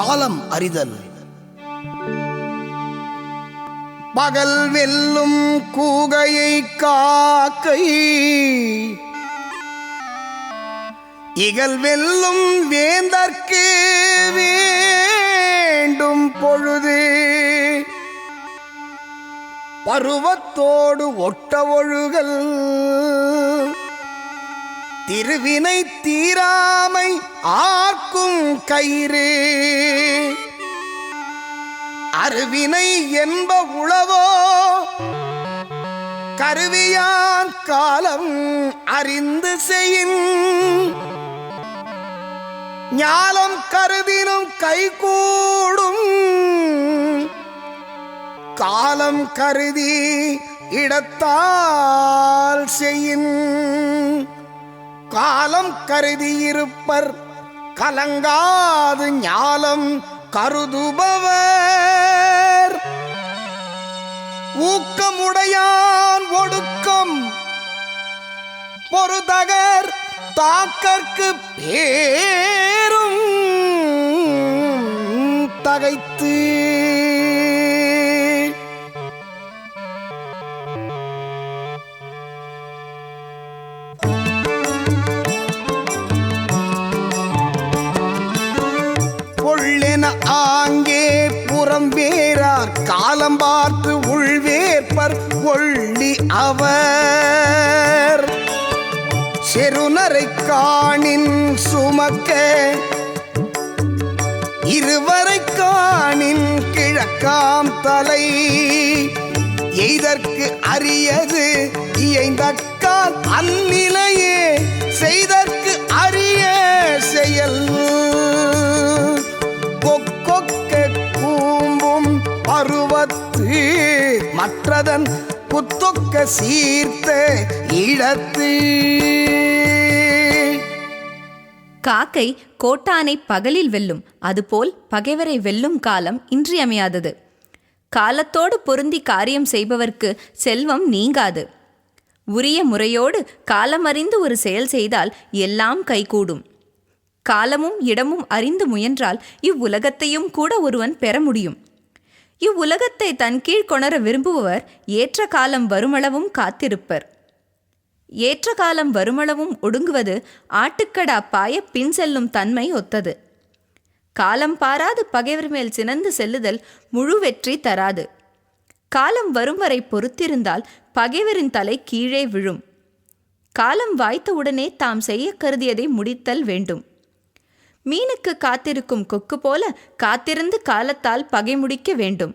காலம் அறிதல். பகல் வெல்லும் கூகையை காக்கை, இகல் வெல்லும் வேந்தற்கு வேண்டும் பொழுது. பருவத்தோடு ஒட்ட ஒழுகல், திருவினை தீராமை ஆக்கும் கயிறு. அருவினை என்ப உளவோ கருவியான் காலம் அறிந்து செய்யின். ஞாலம் கருதினும் கைகூடும், காலம் கருதி இடத்தால் செய்யின். காலம் கருதி இருப்பர் கலங்காது ஞாலம் கருதுபவர். ஊக்கமுடையான் ஒடுக்கம் பொறுதகர் தாக்கற்கு பேரும் தகைத்து. பொள்ளென ஆங்கே புறம் வேறார் காலம் பார்த்து உள்வேற்பர் ஒள்ளி அவர். செருனரை காணின் சுமக்க, இருவரை காணின் கிழக்காம் தலை. எய்தற்கு அரியது இயைந்தக்கால் அந்நிலையே செய்தற்கு அரிய செயல். கொக்கொக்க கூம்பும் பருவத்து மற்றதன் புத்தொக்க சீர்த்த இடத்து. காக்கை கோட்டானை பகலில் வெல்லும், அதுபோல் பகைவரை வெல்லும் காலம் இன்றியமையாதது. காலத்தோடு பொருந்தி காரியம் செய்பவர்க்கு செல்வம் நீங்காது. உரிய முறையோடு காலமறிந்து ஒரு செயல் செய்தால் எல்லாம் கைகூடும். காலமும் இடமும் அறிந்து முயன்றால் இவ்வுலகத்தையும் கூட ஒருவன் பெற முடியும். இவ்வுலகத்தை தன் கீழ் கொணர விரும்புபவர் ஏற்ற காலம் வருமளவும் காத்திருப்பர். ஏற்ற காலம் வருமளவும் ஒடுங்குவது ஆட்டுக்கடா பாய பின் செல்லும் தன்மை ஒத்தது. காலம் பாராது பகைவர் மேல் சினந்து செல்லுதல் முழு வெற்றி தராது. காலம் வரும் வரை பொறுத்திருந்தால் பகைவரின் தலை கீழே விழும். காலம் வாய்த்தவுடனே தாம் செய்ய கருதியதை முடித்தல் வேண்டும். மீனுக்கு காத்திருக்கும் கொக்கு போல காத்திருந்து காலத்தால் பகை முடிக்க வேண்டும்.